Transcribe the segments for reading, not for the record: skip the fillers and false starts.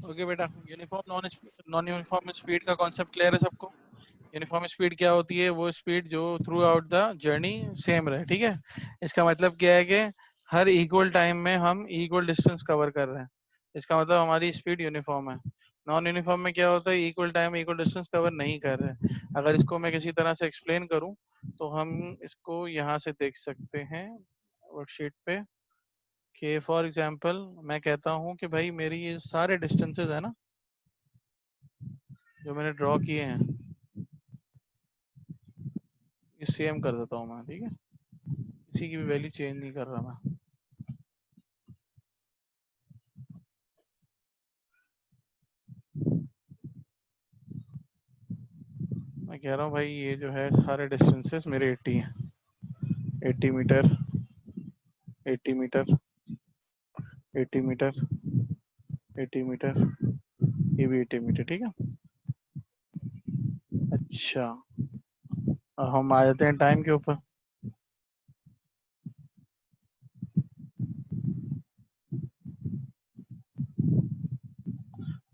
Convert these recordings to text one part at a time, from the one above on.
Okay बेटा, uniform non uniform speed का concept clear है सबको? यूनिफॉर्म स्पीड क्या होती है? वो स्पीड जो through out the journey same रहे, ठीक है। इसका मतलब क्या है कि हर इक्वल टाइम में हम इक्वल डिस्टेंस कवर कर रहे हैं, इसका मतलब हमारी स्पीड यूनिफॉर्म है। नॉन यूनिफॉर्म में क्या होता है? Equal time equal distance cover नहीं कर रहे। अगर इसको मैं किसी तरह से एक्सप्लेन करूं तो हम इसको यहाँ से देख सकते हैं वर्कशीट पे कि फॉर एग्जांपल मैं कहता हूँ कि भाई मेरी ये सारे डिस्टेंसेस है ना जो मैंने ड्रॉ किए हैं, ये सेम कर देता हूँ मैं, ठीक है। किसी की भी वैल्यू चेंज नहीं कर रहा मैं कह रहा हूँ भाई ये जो है सारे डिस्टेंसेस मेरे 80 हैं। 80 मीटर, 80 मीटर, 80 मीटर, 80 मीटर, ये भी 80 मीटर, ठीक है। अच्छा, अब हम आ जाते हैं टाइम के ऊपर।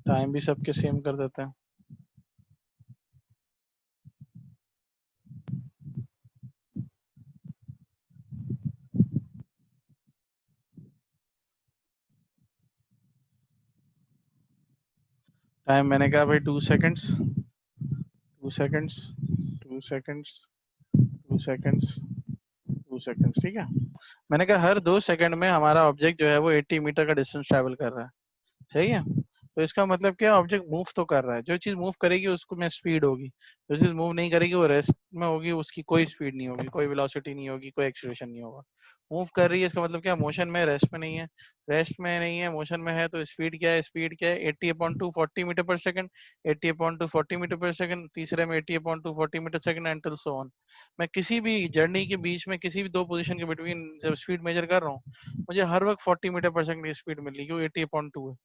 टाइम भी सबके सेम कर देते हैं। टाइम मैंने कहा भाई 2 seconds, 2 seconds, 2 seconds, 2 seconds, 2 seconds, ठीक है। मैंने कहा हर 2 सेकंड में हमारा ऑब्जेक्ट जो है वो 80 मीटर का डिस्टेंस ट्रैवल कर रहा है, सही है। तो इसका मतलब क्या, ऑब्जेक्ट मूव तो कर रहा है। जो चीज मूव करेगी उसको में स्पीड होगी, जो चीज मूव नहीं करेगी वो रेस्ट में होगी, उसकी कोई स्पीड नहीं होगी, कोई वेलोसिटी नहीं होगी, कोई एक्सीलरेशन नहीं होगा। मूव कर रही है इसका मतलब क्या, मोशन में, रेस्ट में नहीं है। रेस्ट में नहीं है, मोशन में है, तो स्पीड क्या है? स्पीड क्या है? 80/2 40 मीटर पर सेकंड, 80/2 40 मीटर पर सेकंड, तीसरे में 80/2 40 metre second and so on. मैं किसी भी जर्नी के बीच में किसी भी दो पोजीशन के बिटवीन जब स्पीड मेजर कर रहा हूँ, मुझे हर वक्त 40 मीटर पर सेकंड की स्पीड मिल रही है, क्योंकि 80/2 है।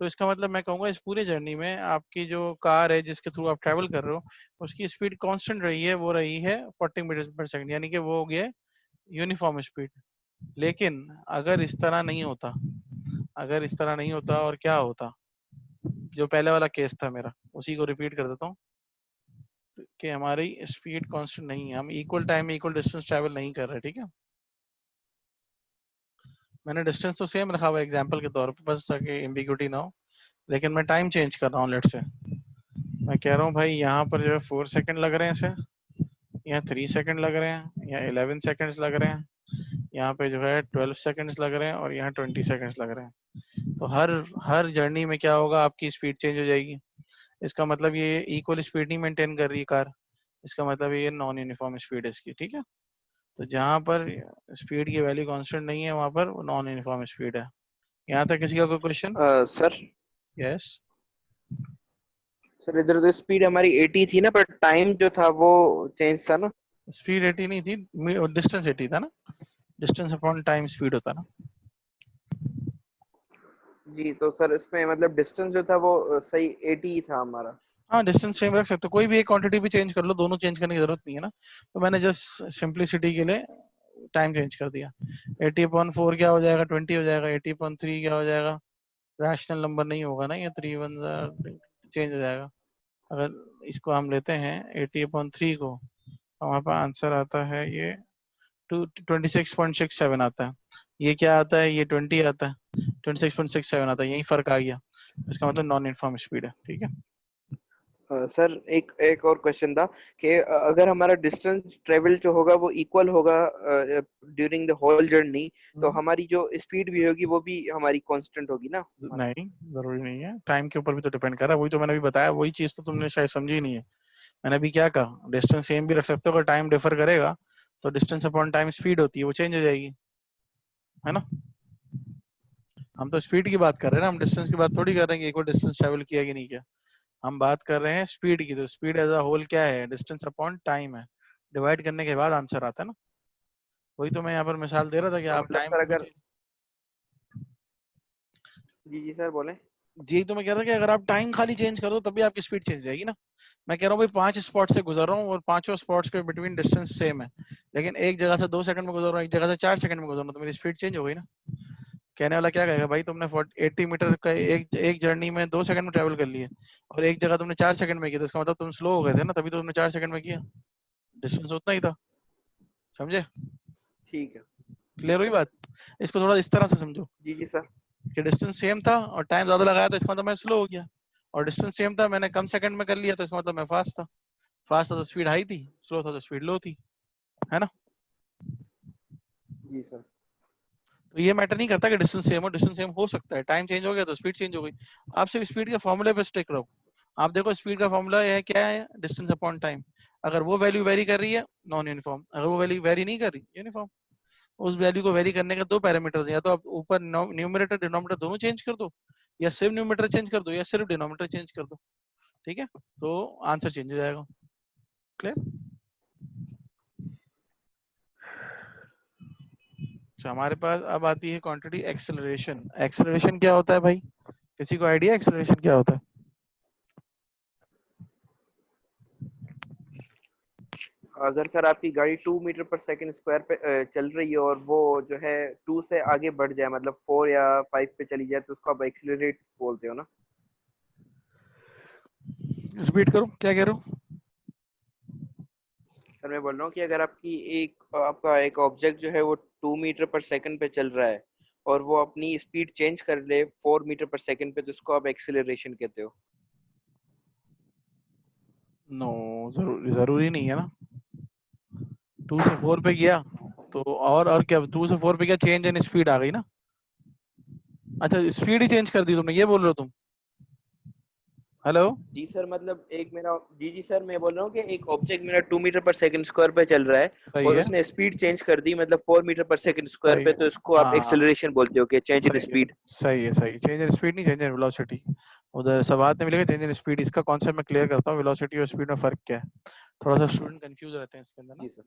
तो इसका मतलब मैं कहूंगा इस पूरे जर्नी में आपकी जो कार है जिसके थ्रू आप ट्रैवल कर रहे हो, उसकी स्पीड कांस्टेंट रही है, वो रही है 40 मीटर पर सेकंड, यानी कि वो हो गया यूनिफॉर्म स्पीड। लेकिन अगर इस तरह नहीं होता, अगर इस तरह नहीं होता और क्या होता, जो पहले वाला केस था मेरा, उसी को रिपीट कर देता हूँ कि हमारी स्पीड कांस्टेंट नहीं है, हम equal time equal distance travel नहीं कर रहे, ठीक है। मैंने डिस्टेंस तो सेम रखा हुआ एग्जांपल के तौर पे, बस ताकि एम्बिग्यूटी ना हो, लेकिन मैं टाइम चेंज कर रहा हूँ। लेट से मैं कह रहा हूँ भाई यहाँ पर जो है 4 सेकंड लग रहे हैं इसे, यहाँ 3 सेकंड लग रहे हैं, यहाँ 11 सेकंड्स लग रहे हैं, यहाँ पे जो है 12 सेकंड्स लग रहे हैं, और यहाँ 20 सेकंड्स लग रहे हैं। तो हर हर जर्नी में क्या होगा, आपकी स्पीड चेंज हो जाएगी। इसका मतलब ये इक्वल स्पीड नहीं मेंटेन कर रही है कार, इसका मतलब ये नॉन यूनिफॉर्म स्पीड है इसकी, ठीक है। तो जहाँ पर स्पीड की वैल्यू कांस्टेंट नहीं है, वहां पर नॉन यूनिफॉर्म स्पीड है। यहाँ तक किसी का कोई क्वेश्चन? Sir yes. सर इधर तो स्पीड हमारी 80 थी ना, पर टाइम जो था वो चेंज था ना। स्पीड 80 नहीं थी, डिस्टेंस 80 था ना। डिस्टेंस अपॉन टाइम स्पीड होता ना। जी, तो सर इसमें मतलब डिस्टेंस जो था वो सही 80 ही था हमारा। हाँ, डिस्टेंस सेम रख सकते हो, कोई भी एक क्वांटिटी भी चेंज कर लो, दोनों चेंज करने की जरूरत नहीं है ना। तो मैंने जस्ट सिंप्लिसिटी के लिए टाइम चेंज कर दिया। 80/4 क्या हो जाएगा? 20 हो जाएगा। 80/3 क्या हो जाएगा? रैशनल नंबर नहीं होगा ना, ये 3 1 चेंज हो जाएगा। अगर इसको हम लेते हैं 80/3 को, हमारे पास आंसर आता है ये 26.67 आता है। ये क्या आता है? ये 20 आता है। 26.67 आता है, यही फर्क आ गया। इसका मतलब नॉन यूनिफॉर्म स्पीड है, ठीक है। सर एक एक और क्वेश्चन था कि अगर हमारा डिस्टेंस ट्रेवल जो होगा वो इक्वल होगा ड्यूरिंग द होल जर्नी, तो हमारी जो स्पीड भी होगी वो भी हमारी कांस्टेंट होगी ना। नहीं, जरूरी नहीं है, टाइम के ऊपर भी तो डिपेंड कर रहा है। वही तो मैंने अभी बताया, वही चीज तो तुमने शायद समझी नहीं है। मैंने अभी क्या कहा, डिस्टेंस सेम भी रख सकते हो, अगर टाइम डिफर करेगा तो डिस्टेंस अपॉन टाइम स्पीड होती है, वो चेंज हो जाएगी, है ना। हम तो स्पीड की बात कर रहे हैं ना, हम डिस्टेंस की बात थोड़ी कर रहे हैं कि एक और डिस्टेंस ट्रेवल किया कि नहीं किया। हम बात कर रहे हैं स्पीड की। तो स्पीड एज अ होल क्या है? डिस्टेंस अपॉन टाइम है, डिवाइड करने के बाद आंसर आता है ना। वही तो मैं यहाँ पर मिसाल दे रहा था कि तो आप मतलब टाइम सर को भी अगर, जी जी सर बोले। जी, तो मैं कह रहा था कि अगर आप टाइम खाली चेंज कर दो तभी आपकी स्पीड चेंज हो जाएगी ना। मैं कह रहा हूँ भाई 5 स्पॉट से गुजर रहा हूँ और पांचों स्पॉट्स के बिटवीन डिस्टेंस सेम है, लेकिन एक जगह से 2 सेकंड में गुजर रहा हूँ, एक जगह से 4 सेकंड में गुजर रहा हूँ, तो मेरी स्पीड चेंज हो गई ना। कहने वाला क्या कहेगा, भाई तुमने 80 मीटर का एक जर्नी में 2 सेकंड में ट्रेवल कर लिए और एक जगह तुमने 4 सेकंड में किया, तो इसका मतलब तुम स्लो हो गए थे ना, तभी तो तुमने 4 सेकंड में किया, डिस्टेंस उतना ही था। समझे? ठीक है। क्लियर हुई बात? इसको थोड़ा इस तरह से समझो जी जी सर। कि डिस्टेंस सेम था और टाइम ज्यादा लगाया, तो इसका मतलब मैं स्लो हो गया, और डिस्टेंस सेम था, मैंने कम सेकंड में कर लिया, तो इसका मतलब मैं फास्ट था। फास्ट था तो स्पीड हाई थी, स्लो था तो स्पीड लो थी, है ना? जी सर। तो ये मैटर नहीं करता कि डिस्टेंस सेम हो, डिस्टेंस सेम हो सकता है, टाइम चेंज हो गया तो स्पीड चेंज हो गई। आप सिर्फ स्पीड के फॉर्मूले पे स्टिक रहो। आप देखो स्पीड का फॉर्मूला है क्या है, डिस्टेंस अपॉन टाइम। अगर वो वैल्यू वेरी कर रही है नॉन यूनिफॉर्म, अगर वो वैल्यू वेरी नहीं कर रही यूनिफॉर्म। उस वैल्यू को वेरी करने के 2 पैरामीटर्स हैं, या तो आप ऊपर न्यूमरेटर डिनोमिनेटर दोनों चेंज कर दो, या सिर्फ न्यूमरेटर चेंज कर दो, या सिर्फ डिनोमिनेटर चेंज कर दो। ठीक है, तो आंसर चेंज हो जाएगा। क्लियर? अच्छा, हमारे पास अब आती है क्वांटिटी एक्सेलरेशन। एक्सेलरेशन क्या होता है भाई? किसी को आइडिया एक्सेलरेशन क्या होता है? अगर सर आपकी गाड़ी 2 मीटर पर सेकंड स्क्वायर पे चल रही है और वो जो है 2 से आगे बढ़ जाए, मतलब 4 या 5 पे चली जाए, तो उसको आप एक्सीलरेट बोलते हो ना? रिपीट करो, क्या कह रहे हो? सर मैं बोल रहा हूँ कि अगर आपका एक ऑब्जेक्ट जो है वो 2 मीटर पर सेकंड पे चल रहा है और वो अपनी स्पीड चेंज कर ले 4 मीटर पर सेकंड पे, तो उसको आप एक्सीलरेशन कहते हो। नो, जरूरी नहीं है ना। 2 से 4 पे गया तो और क्या, 2 से 4 पे क्या चेंज इन स्पीड आ गई ना। अच्छा, स्पीड ही चेंज कर दी तुमने, ये बोल रहे हो तुम? हेलो? जी सर, मतलब एक मेरा जी जी सर, मैं बोल रहा हूँ कि एक ऑब्जेक्ट मेरा 2 मीटर पर सेकंड स्क्वायर पे चल रहा है सही और है, उसने स्पीड चेंज कर दी, मतलब 4 मीटर पर सेकंड स्क्वायर सही पे, है। तो इसको आप हाँ, एक्सेलरेशन बोलते हो कि चेंज इन सही है, स्पीड। सही है, सही। चेंज इन स्पीड नहीं, चेंज इन वेलोसिटी। उधर सवाल में मिलेगा चेंज इन स्पीड, इसका कॉन्सेप्ट मैं क्लियर करता हूँ, वेलोसिटी और स्पीड में फर्क क्या है। थोड़ा सा स्टूडेंट कंफ्यूज रहते हैं इसके अंदर ना। जी सर।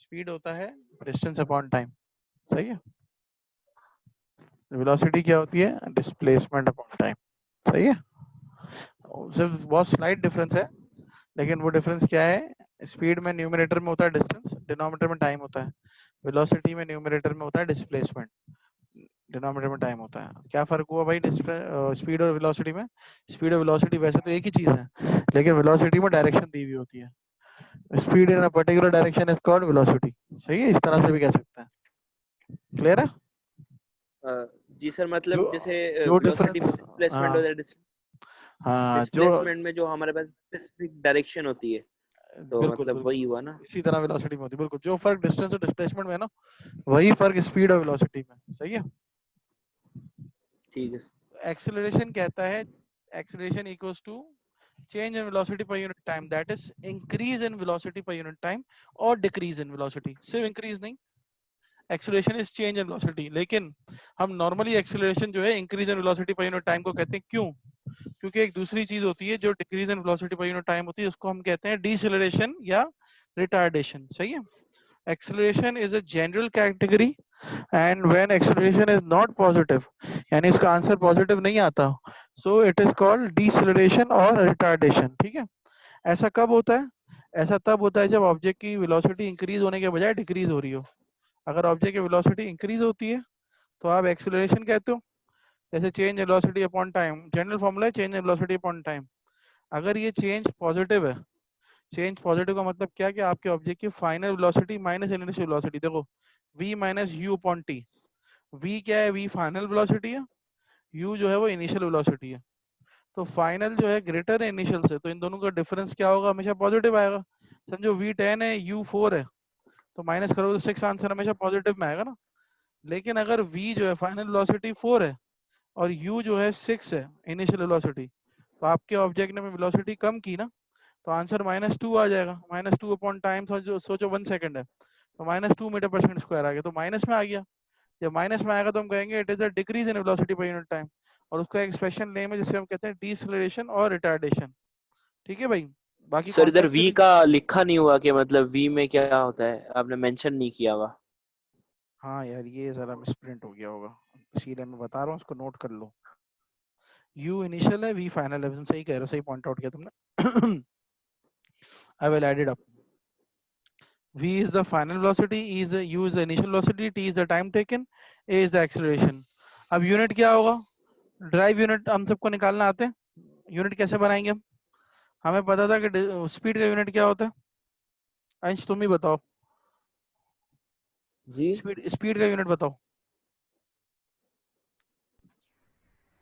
स्पीड होता है डिस्टेंस अपॉन टाइम, सही है। वेलोसिटी क्या होती है? डिस्प्लेसमेंट अपॉन टाइम, सही है। सिर्फ बहुत स्लाइट डिफरेंस है, लेकिन वो डिफरेंस क्या है? स्पीड में न्यूमरेटर में होता है डिस्टेंस, डिनोमिनेटर में टाइम होता है। वेलोसिटी में न्यूमरेटर में होता है डिस्प्लेसमेंट, डिनोमिनेटर में टाइम होता है। क्या फर्क हुआ भाई स्पीड और वेलोसिटी में? स्पीड और वेलोसिटी वैसे तो एक ही चीज है, लेकिन वेलोसिटी में डायरेक्शन दी हुई होती है। Speed in a particular direction is called velocity. सही है, इस तरह से भी कह सकते हैं। क्लियर है? अ, जी सर, जो मतलब जैसे जो वेलोसिटी में डिफरेंस, डिस्प्लेसमेंट हाँ होता है, हाँ, जो डिस्प्लेसमेंट में जो हमारे पास स्पेसिफिक डायरेक्शन होती है, तो बिल्कुल मतलब बिल्कुल वही हुआ ना? इसी तरह वेलोसिटी में होती है, बिल्कुल। जो फर्क डिस्टेंस और डिस्प्लेसमेंट में है ना, वही फर्क स्पीड और वेलोसिटी में। सही है। ठीक है। एक्सेलरेशन कहता है, acceleration equals to change in velocity per unit time, that is increase in velocity per unit time or decrease in velocity। सिर्फ increase नहीं, acceleration is change in velocity, लेकिन हम normally acceleration जो है increase in velocity per unit time को कहते हैं। क्यों? क्योंकि एक दूसरी चीज होती है जो decrease in velocity per unit time होती है, उसको हम कहते हैं deceleration या retardation। सही है। acceleration is a general category and when acceleration is not positive, यानी इसका आंसर पॉजिटिव नहीं आता, so it is called deceleration और retardation। ठीक है। ऐसा कब होता है? ऐसा तब होता है जब ऑब्जेक्ट की वेलोसिटी इंक्रीज होने के बजाय डिक्रीज हो रही हो। अगर ऑब्जेक्ट की वेलोसिटी इंक्रीज होती है तो आप एक्सेलरेशन कहते हो, जैसे change velocity upon time, general formula है चेंज वेलोसिटी अपॉन टाइम। अगर ये चेंज पॉजिटिव है, चेंज पॉजिटिव का मतलब क्या, कि आपके ऑब्जेक्ट की final velocity minus initial velocity, देखो v minus you upon T. v क्या है? v फाइनल वेलोसिटी है, u जो है वो इनिशियल वेलोसिटी है। तो फाइनल जो है ग्रेटर है इनिशियल से, तो इन दोनों का डिफरेंस क्या होगा? हमेशा पॉजिटिव आएगा। समझो v10 है, u4 है, तो माइनस करोगे तो 6 आंसर हमेशा पॉजिटिव में आएगा ना। लेकिन अगर v जो है फाइनल वेलोसिटी 4 है और u जो है 6 है इनिशियल वेलोसिटी, तो आपके ऑब्जेक्ट ने वेलोसिटी कम की ना, तो आंसर -2 आ जाएगा। -2 अपॉन टाइम, सोचो 1 सेकंड है, तो -2 मीटर पर सेकंड स्क्वायर आ गया, तो माइनस में आ गया। जब माइनस में आएगा तो हम कहेंगे it is a decrease in velocity per unit time, और उसका एक स्पेशल नेम है जिसे हम कहते हैं डीसेलरेशन और रिटार्डेशन। ठीक है भाई, बाकी सर इधर कॉन्सेप्ट वी से का लिखा नहीं हुआ कि मतलब वी में क्या होता है, आपने मेंशन नहीं किया हुआ। हाँ यार, ये जरा मिसप्रिंट हो गया होगा, इसीलिए मैं बता रहा हूँ, उसको नोट कर लो। यू इनिशियल है, वी फाइनल है, सही कह रहे हो, सही पॉइंट आउट किया तुमने। I will add it up. V is the final velocity, E is the U is the initial velocity, T is the time taken, A is the acceleration. अब unit क्या होगा, ड्राइव यूनिट हम सबको निकालना आते हैं, यूनिट कैसे बनाएंगे हम, हमें पता था कि स्पीड का यूनिट क्या होता है, अंश तुम ही बताओ, जी स्पीड स्पीड का यूनिट बताओ।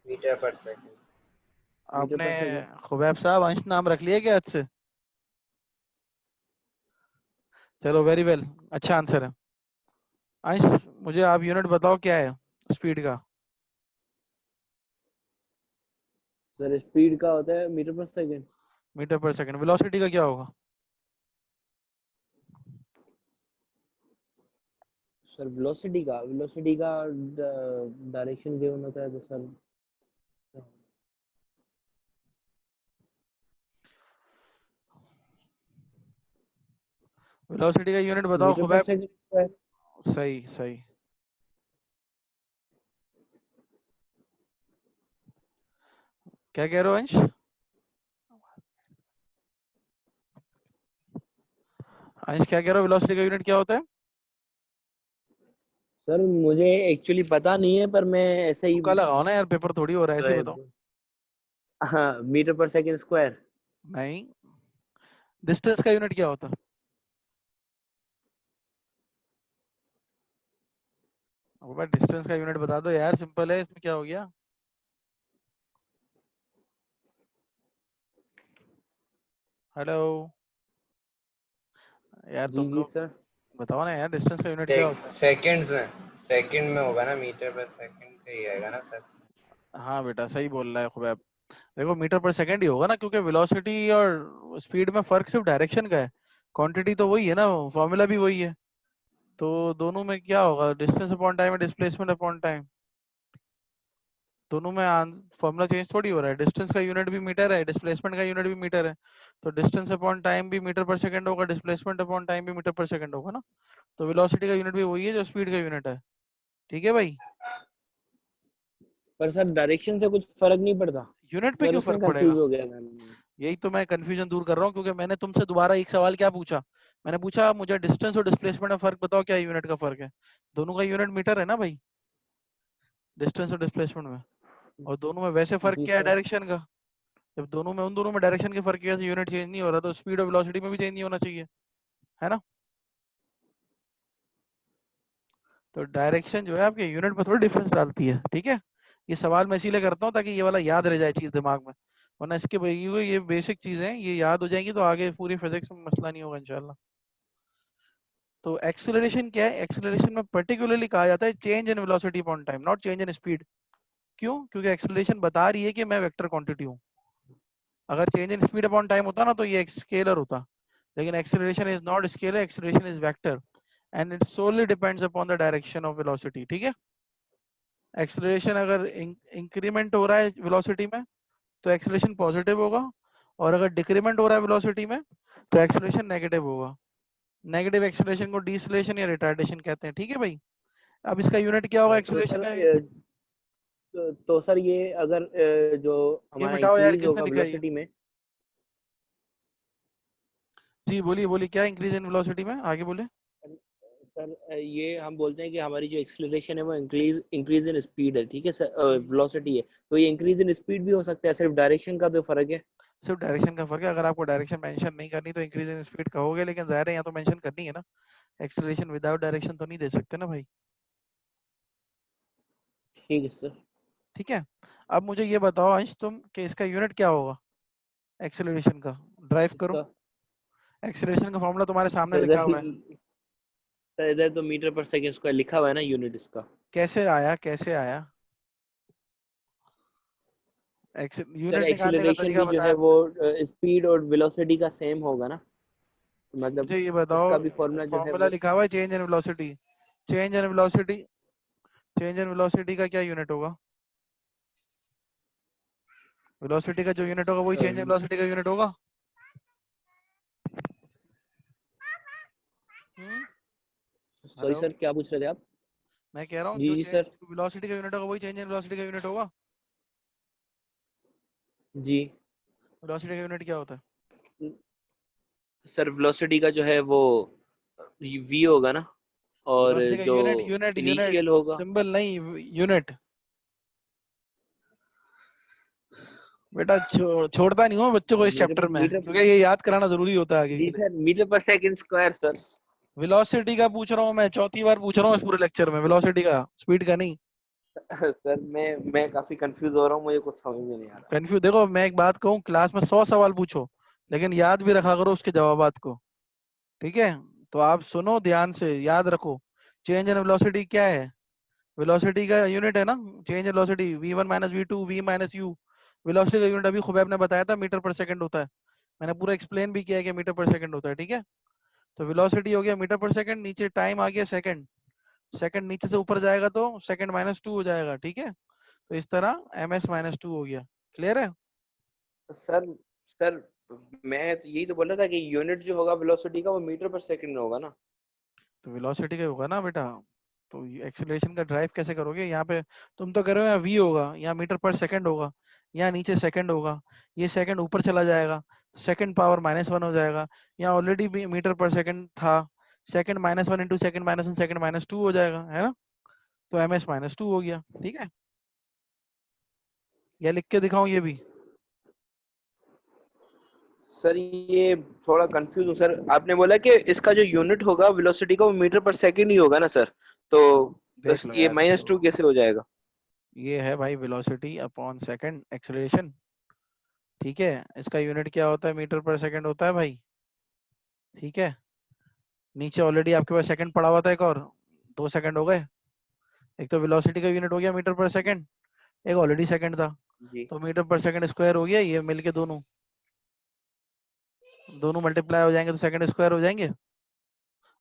मीटर पर सेकंड। मीटर आपने पर सेकंड। खुबैब साहब अंश नाम रख लिया क्या आज से? चलो वेरी वेल, अच्छा आंसर है। अंश मुझे आप यूनिट बताओ क्या है स्पीड का। सर स्पीड का होता है मीटर पर सेकंड। मीटर पर सेकंड। वेलोसिटी का क्या होगा? सर वेलोसिटी का डायरेक्शन गिवन होता है तो सर वेलोसिटी का यूनिट बताओ मीटर पर खुबैब। सेकंड। सही सही। क्या कह रहे हो अंश? अंश क्या कह रहे हो, वेलोसिटी का यूनिट क्या होता है? सर मुझे एक्चुअली पता नहीं है पर मैं ऐसे ही तुक्का लगाओ ना यार, पेपर थोड़ी हो रहा है, ऐसे ही बताओ। हाँ मीटर पर सेकंड स्क्वायर। नहीं, डिस्टेंस का यूनिट क्या होता है? अब डिस्टेंस का यूनिट बता दो यार, सिंपल है, इसमें क्या हो गया। हेलो यार, जी तुम जी लोग सर। बताओ ना यार, डिस्टेंस का यूनिट क्या होता है? सेकंड में होगा ना, मीटर पर सेकंड का ही आएगा ना सर। हाँ बेटा सही बोल रहा है खुबैब। देखो मीटर पर सेकंड ही होगा ना, क्योंकि वेलोसिटी और स्पीड में फर्क सिर्फ डायरेक्शन का है, क्वांटिटी तो वही है ना, फॉर्मूला भी वही है। तो दोनों में क्या होगा, डिस्टेंस अपॉन टाइम है, डिस्प्लेसमेंट अपॉन टाइम। दोनों में फॉर्मूला चेंज थोड़ी हो रहा है, डिस्टेंस का यूनिट भी मीटर है, डिस्प्लेसमेंट का यूनिट भी मीटर है। तो डिस्टेंस अपॉन टाइम भी मीटर पर सेकंड होगा, डिस्प्लेसमेंट अपॉन टाइम भी मीटर पर सेकंड होगा ना। तो वेलोसिटी का यूनिट भी वही है जो स्पीड का यूनिट है। ठीक है भाई। पर सर डायरेक्शन से कुछ फर्क नहीं पड़ता। यूनिट पे सर क्यों उसमें फर्क पड़ेगा? कंफ्यूज हो गया था मैं। यही तो मैं कंफ्यूजन दूर कर रहा हूँ, क्योंकि मैंने तुमसे दोबारा एक सवाल क्या पूछा, मैंने पूछा मुझे डिस्टेंस और डिस्प्लेसमेंट में फर्क बताओ, क्या यूनिट का फर्क है? दोनों का यूनिट मीटर है ना भाई, डिस्टेंस और डिस्प्लेसमेंट में। और दोनों में वैसे फर्क जी क्या है, सर। डायरेक्शन का। जब दोनों में, उन दोनों में डायरेक्शन के फर्क की वजह से यूनिट चेंज नहीं हो रहा, तो स्पीड और वेलोसिटी में भी चेंज नहीं होना चाहिए, है ना। तो डायरेक्शन जो है आपके यूनिट पर थोड़ी डिफरेंस डालती है, ठीक है। ये सवाल मैं इसीलिए करता हूँ ताकि ये वाला याद रह जाए चीज दिमाग में, वरना इसके ये बेसिक चीजें हैं, ये याद हो जाएंगी तो आगे पूरी फिजिक्स में मसला नहीं होगा इंशाल्लाह। तो एक्सीलरेशन क्या है, एक्सीलरेशन में पर्टिकुलरली कहा जाता है change in velocity upon time, not change in speed. क्यों? क्योंकि एक्सीलरेशन बता रही है कि मैं वेक्टर क्वांटिटी हूँ। अगर change in speed upon time होता ना तो ये स्केलर होता, लेकिन acceleration is not scalar, acceleration is vector and it solely depends upon the direction of velocity. ठीक है। एक्सीलरेशन अगर इंक्रीमेंट हो रहा है वेलोसिटी में तो एक्सीलरेशन पॉजिटिव होगा, और अगर डिक्रीमेंट हो रहा है वेलोसिटी में तो एक्सीलरेशन नेगेटिव होगा। नेगेटिव एक्सीलरेशन को डिसलेशन या रिटार्डेशन कहते हैं। ठीक है भाई। अब इसका यूनिट क्या होगा तो एक्सीलरेशन सर का? तो सर ये अगर जो ये हमारा मिटाओ यार, इंक्रीज किसने होगा लिखा है ये? वेलोसिटी में। जी बोलिए बोलिए, क्या इंक्रीज इन वेलोसिटी में, आगे बोले। सर ये हम बोलते हैं कि हमारी जो एक्सीलरेशन है वो इंक्रीज इन स्पीड है, ठीक है सर, वेलोसिटी है। तो ये इंक्रीज इन स्पीड भी हो सकता है, सिर्फ डायरेक्शन का तो फर्क है। सिर्फ डायरेक्शन का फर्क है, अगर आपको डायरेक्शन मेंशन नहीं करनी तो इंक्रीज इन स्पीड कहोगे, लेकिन जाहिर है यहाँ तो मेंशन करनी है ना, एक्सीलरेशन विदाउट डायरेक्शन तो नहीं दे सकते ना भाई। ठीक है सर। ठीक है। अब मुझे ये बताओ अंश तुम कि इसका यूनिट क्या होगा एक्सीलरेशन का, ड्राइव करो। इसका एक्सीलरेशन का फॉर्मूला तुम्हारे सामने सर लिखा हुआ है। इधर तो मीटर पर सेकंड स्क्वायर लिखा हुआ है ना यूनिट इसका। कैसे आया, कैसे आया? सर यूनिट निकालने का एक्सीलरेशन तरीका भी जो बताया है वो मैंने। स्पीड और वेलोसिटी का सेम होगा ना, तो मतलब मुझे ये बताओ, उसका भी फॉर्मूला जो है फॉर्मूला वो। लिखा हुआ है change in velocity. Change in velocity, change in velocity का क्या यूनिट होगा? वेलोसिटी का जो यूनिट होगा वही चेंज इन वेलोसिटी का यूनिट होगा। सॉरी हेलो, सर क्या पूछ रहे थे आप। मैं कह रहा हूँ जी जो जी चेंज सर। वेलोसिटी का यूनिट होगा वही चेंज इन वेलोसिटी का यूनिट होगा। जी वेलोसिटी का यूनिट क्या होता है? सर वेलोसिटी का जो है वो v होगा ना, और वेलोसिटी का जो यूनिट यूनिट यूनिट इनिशियल होगा। सिंबल नहीं, यूनिट। बेटा छोड़ता नहीं हूँ बच्चों को इस मीटर चैप्टर में, मीटर क्योंकि ये याद कराना जरूरी होता है आगे जी के लिए। सर, मीटर पर सेकंड स्क्वायर सर। वेलोसिटी का पूछ रहा हूँ मैं, चौथी बार पूछ रहा हूँ इस पूरे लेक्चर में, वेलोसिटी का, स्पीड का नहीं। सर मैं काफी कंफ्यूज हो रहा हूँ, मुझे कुछ समझ में नहीं आ रहा। कंफ्यूज, देखो मैं एक बात कहूँ, क्लास में 100 सवाल पूछो, लेकिन याद भी रखा करो उसके जवाबात को, ठीक है? तो आप सुनो ध्यान से, याद रखो। चेंज इन वेलोसिटी क्या है? वेलोसिटी का यूनिट है ना, change in velocity v1 minus v2 v minus u। Velocity का यूनिट अभी खुबैब ने बताया था, मीटर पर सेकंड होता है। मैंने पूरा एक्सप्लेन भी किया है कि मीटर पर सेकंड होता है, ठीक है? तो वेलोसिटी हो गया मीटर पर सेकंड, नीचे टाइम आ गया सेकंड, सेकंड नीचे से ऊपर जाएगा तो सेकंड माइनस 2 हो जाएगा, ठीक है? तो इस तरह ms माइनस 2 हो गया। क्लियर है? सर सर मैं तो यही तो बोल रहा था कि यूनिट जो होगा वेलोसिटी का वो मीटर पर सेकंड में होगा ना। तो वेलोसिटी का होगा ना बेटा, तो एक्सीलरेशन का ड्राइव कैसे करोगे? यहाँ पे तुम तो कह रहे हो यहाँ v होगा, यहाँ मीटर पर सेकंड होगा, यहाँ नीचे सेकंड होगा, ये सेकंड ऊपर चला जाएगा, सेकंड पावर -1 हो जाएगा, यहाँ ऑलरेडी भी मीटर पर सेकंड था, सेकंड -1 इंटू सेकंड -1 सेकंड -2 हो जाएगा, है ना? तो ms -2 हो गया, ठीक है? या लिख के दिखाऊं ये भी? सर ये थोड़ा कंफ्यूज हूँ सर, आपने बोला कि इसका जो यूनिट होगा वेलोसिटी का वो मीटर पर सेकंड ही होगा ना सर, तो देख लो ये यार, -2 कैसे हो जाएगा? ये है भाई वेलोसिटी अपॉन सेकंड एक्सेलरेशन, ठीक है? इसका यूनिट क्या होता है? मीटर पर सेकंड होता है भाई, ठीक है? नीचे ऑलरेडी आपके पास सेकंड पड़ा हुआ था, एक और 2 सेकंड हो गए। एक तो वेलोसिटी का यूनिट हो गया मीटर पर सेकंड, एक ऑलरेडी सेकंड था, जी तो मीटर पर सेकंड स्क्वायर हो गया, ये मिलके दोनों दोनों मल्टीप्लाई हो जाएंगे तो सेकंड स्क्वायर हो जाएंगे,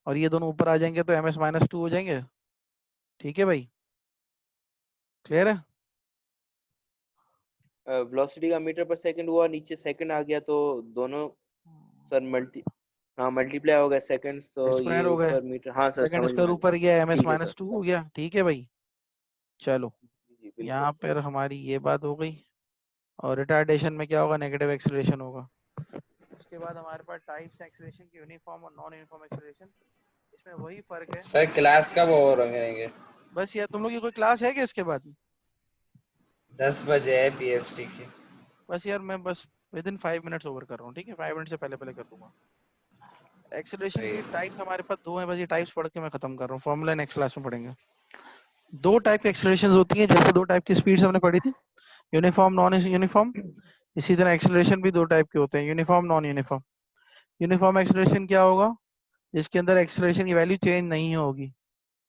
और ये दोनों ऊपर आ जाएंगे तो ms -2 हो जाएंगे, ठीक है भाई? क्लियर है? वेलोसिटी का मीटर पर सेकंड हुआ, नीचे सेकंड आ गया, तो दोनों सर हाँ मल्टीप्लाई हो गया सेकंड्स, तो ये स्क्वायर हो गए, ऊपर मीटर, हाँ सर सेकंड समझ में स्क्वायर आ गया। ऊपर गया, ms ठीक है सर। -2 हो गया, ठीक है भाई? चलो, जी बिल्कुल। यहाँ पर हमारी ये बात हो गई। और रिटार्डेशन में क्या होगा? नेगेटिव एक्सेलरेशन होगा। उसके बाद हमारे पास टाइप्स एक्सेलरेशन की, यूनिफॉर्म और नॉन यूनिफॉर्म एक्सेलरेशन। इसमें वही फर्क है। सर क्लास कब ओवर होंगे? बस यार, तुम लोग की कोई क्लास है क्या इसके बाद? 10 बजे है पीएसटी की। बस यार, मैं बस विद इन 5 मिनट्स ओवर कर रहा हूँ, ठीक है? 5 मिनट से पहले पहले कर दूंगा। एक्सेलरेशन सही। की टाइप्स हमारे पास 2 हैं, बस ये टाइप्स पढ़ के मैं खत्म कर रहा हूँ, फॉर्मूला नेक्स्ट क्लास में पढ़ेंगे। 2 टाइप की एक्सेलरेशन होती है, जैसे 2 टाइप की स्पीड्स हमने पढ़ी थी, यूनिफॉर्म नॉन यूनिफॉर्म। इसी तरह एक्सेलरेशन भी 2 टाइप के होते हैं, uniform non uniform. Uniform acceleration क्या होगा? जिसके अंदर एक्सेलरेशन की वैल्यू चेंज नहीं होगी,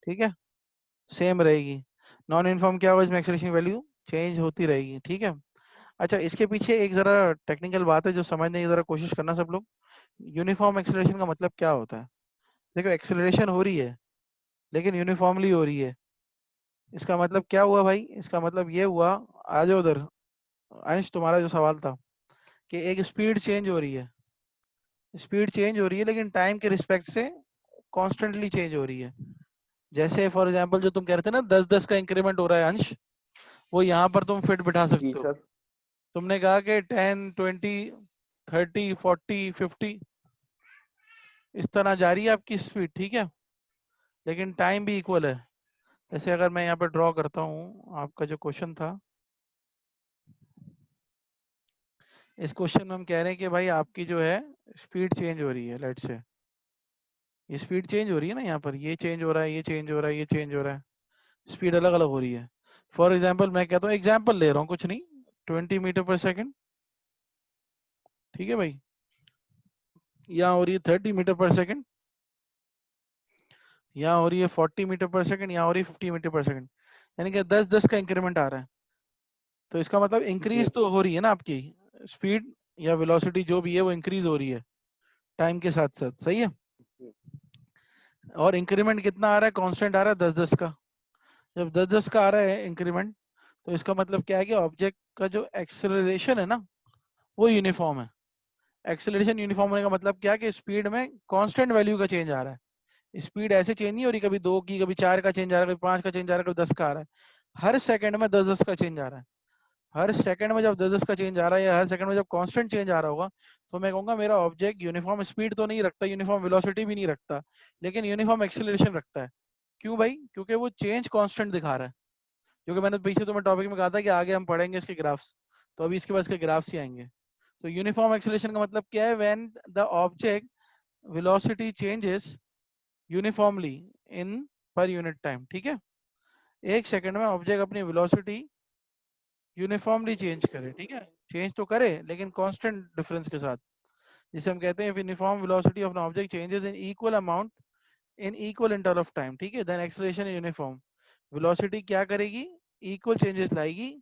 ठीक है? सेम रहेगी। नॉन यूनिफॉर्म क्या होगा? इसमें एक्सेलरेशन की वैल्यू चेंज होती रहेगी, ठीक है? अच्छा, इसके पीछे एक जरा टेक्निकल बात है जो समझने की जरा कोशिश करना सब लोग। यूनिफॉर्म एक्सेलरेशन का मतलब क्या होता है? देखो, एक्सेलरेशन हो रही है लेकिन यूनिफॉर्मली हो रही है। इसका मतलब क्या हुआ भाई? इसका मतलब ये हुआ, आ जाओ उधर अंश, तुम्हारा जो सवाल था कि एक स्पीड चेंज हो रही है, स्पीड चेंज हो रही है लेकिन टाइम के रिस्पेक्ट से कॉन्स्टेंटली चेंज हो रही है। जैसे फॉर एग्जाम्पल जो तुम कह रहे थे ना, 10-10 का इंक्रीमेंट हो रहा है अंश, वो यहाँ पर तुम फिट बिठा जी सकते हो। सर। तुमने कहा कि 10, 20, 30, 40, 50, इस तरह जा रही है आपकी स्पीड, ठीक है? लेकिन टाइम भी इक्वल है। जैसे अगर मैं यहाँ पे ड्रॉ करता हूँ आपका जो क्वेश्चन था, इस क्वेश्चन में हम कह रहे हैं कि भाई आपकी जो है स्पीड चेंज हो रही है, लेट्स से ये स्पीड चेंज हो रही है ना, यहाँ पर ये चेंज हो रहा है, ये चेंज हो रहा है, ये चेंज हो रहा है, स्पीड अलग अलग हो रही है। फॉर एग्जाम्पल मैं कहता हूँ, एग्जाम्पल ले रहा हूँ, कुछ नहीं, 20 मीटर पर सेकेंड, ठीक है भाई? यहाँ हो रही है 30 मीटर पर सेकेंड, यहाँ हो रही है 40 मीटर पर सेकेंड, यहाँ हो रही है 50 मीटर पर सेकेंड, यानी कि 10-10 का इंक्रीमेंट आ रहा है। तो इसका मतलब जी इंक्रीज तो हो रही है ना आपकी स्पीड या वेलोसिटी, जो भी है वो इंक्रीज हो रही है टाइम के साथ साथ, सही है? और इंक्रीमेंट कितना आ रहा है? कांस्टेंट आ रहा है 10-10 का। जब 10-10 का आ रहा है इंक्रीमेंट, तो इसका मतलब क्या है कि ऑब्जेक्ट का जो एक्सेलरेशन है ना, वो यूनिफॉर्म है। एक्सेलरेशन यूनिफॉर्म होने का मतलब क्या है कि स्पीड में कांस्टेंट वैल्यू का चेंज आ रहा है। स्पीड ऐसे चेंज नहीं हो रही, कभी 2 की, कभी 4 का चेंज आ रहा है, कभी 5 का चेंज आ रहा है, कभी 10 का आ रहा है। हर सेकंड में 10-10 का चेंज आ रहा है। हर सेकंड में जब 10-10 का चेंज आ रहा है, या हर सेकंड में जब कांस्टेंट चेंज आ रहा होगा, तो मैं कहूंगा मेरा ऑब्जेक्ट यूनिफॉर्म स्पीड तो नहीं रखता, यूनिफॉर्म वेलोसिटी भी नहीं रखता, लेकिन यूनिफॉर्म एक्सेलरेशन रखता है। क्यों भाई? क्योंकि वो चेंज कांस्टेंट दिखा रहा है। क्योंकि मैंने पीछे तुम्हें टॉपिक में कहा था कि आगे हम पढ़ेंगे इसके ग्राफ्स, तो अभी इसके बाद इसके ग्राफ्स ही आएंगे। तो यूनिफॉर्म एक्सेलरेशन का मतलब क्या है? When the object velocity changes uniformly in per unit time. ठीक है, एक सेकंड में ऑब्जेक्ट अपनी वेलोसिटी यूनिफॉर्मली चेंज करे। ठीक है, चेंज तो करे लेकिन कांस्टेंट डिफरेंस के साथ, जिसे हम कहते हैं if uniform velocity of an object changes in equal amount in equal interval of time. ठीक है, देन एक्सेलरेशन यूनिफॉर्म। वेलोसिटी क्या करेगी? इक्वल चेंजेस लाएगी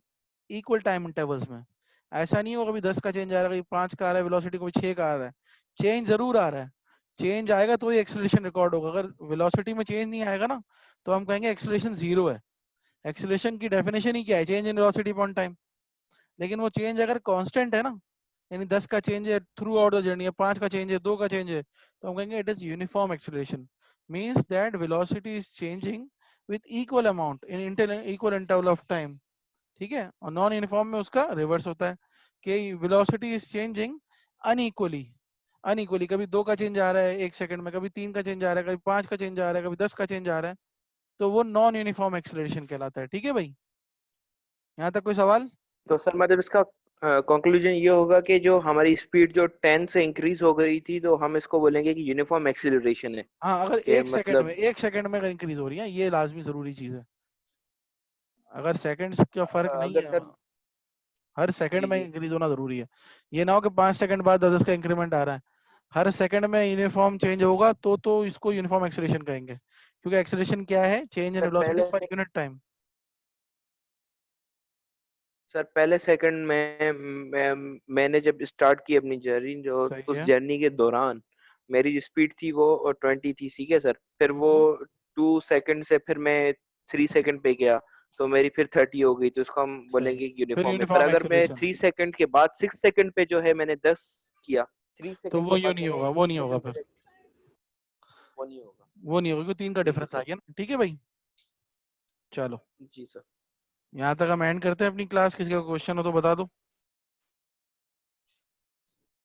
इक्वल टाइम इंटरवल्स में। ऐसा नहीं होगा कभी 10 का चेंज आ रहा है, कभी 5 का आ रहा है वेलोसिटी, कभी 6 का आ रहा है। चेंज जरूर आ रहा है, चेंज आएगा तो ही एक्सेलरेशन रिकॉर्ड होगा। अगर वेलोसिटी में चेंज नहीं आएगा ना तो हम कहेंगे एक्सेलरेशन जीरो है। एक्सेलरेशन की डेफिनेशन ही क्या है? Change in velocity upon time. लेकिन वो चेंज अगर कांस्टेंट है ना, यानी 10 का चेंज है थ्रू आउट द जर्नी, है 5 का चेंज है, 2 का चेंज है, तो हम कहेंगे it is uniform acceleration. Means that velocity is changing with equal amount in equal interval of time. ठीक है, और नॉन यूनिफॉर्म में उसका रिवर्स होता है कि velocity is changing unequally. Unequally, कभी 2 का चेंज आ रहा है 1 सेकंड में, कभी 3 का चेंज आ रहा है, कभी 5 का चेंज आ रहा है, कभी 10 का चेंज आ रहा है, तो वो नॉन यूनिफॉर्म एक्सेलरेशन कहलाता है। ठीक है भाई, यहाँ तक कोई सवाल? तो सर मतलब इसका कंक्लूजन ये होगा कि जो हमारी स्पीड जो 10 से इंक्रीज हो गई थी तो हम इसको बोलेंगे कि यूनिफॉर्म एक्सीलरेशन है। हाँ, अगर कि एक मतलब सेकंड में अगर इंक्रीज हो रही है, ये लाजमी जरूरी चीज है। अगर सेकंड्स का फर्क नहीं अगर है, सर हर सेकंड जी में जी इंक्रीज होना जरूरी है। ये ना हो कि 5 सेकंड बाद 10 का इंक्रीमेंट आ रहा है, हर सेकंड में यूनिफॉर्म चेंज होगा तो इसको यूनिफॉर्म एक्सेलरेशन कहेंगे। क्योंकि एक्सेलरेशन क्या है? चेंज इन सर वेलोसिटी पहले पर यूनिट टाइम। सर पहले सेकंड में मैंने जब स्टार्ट की अपनी जर्नी, जो सही उस है। जर्नी के दौरान मेरी जो स्पीड थी वो 20 थी, ठीक है सर। फिर वो हम्म, 2 सेकंड से फिर मैं 3 सेकंड पे गया तो मेरी फिर 30 हो गई, तो उसको हम सही है, बोलेंगे फिर यूनिफॉर्म है। पर यूनिफॉर्म अगर मैं एक्सेलरेशन, 3 सेकंड के बाद 6 सेकंड पे जो है मैंने 10 किया, थ्री तो सेकंड वो के यूं बाद नहीं मैंने होगा, वो 3 नहीं होगा सेकंड फिर, पे, वो नहीं होगा। वो नहीं होगा क्योंकि 3 का जी जी डिफरेंस आ सर। गया ना। ठीक है भाई, चलो जी सर। यहाँ तक हम एंड करते हैं अपनी क्लास। किसी का क्वेश्चन हो तो बता दो।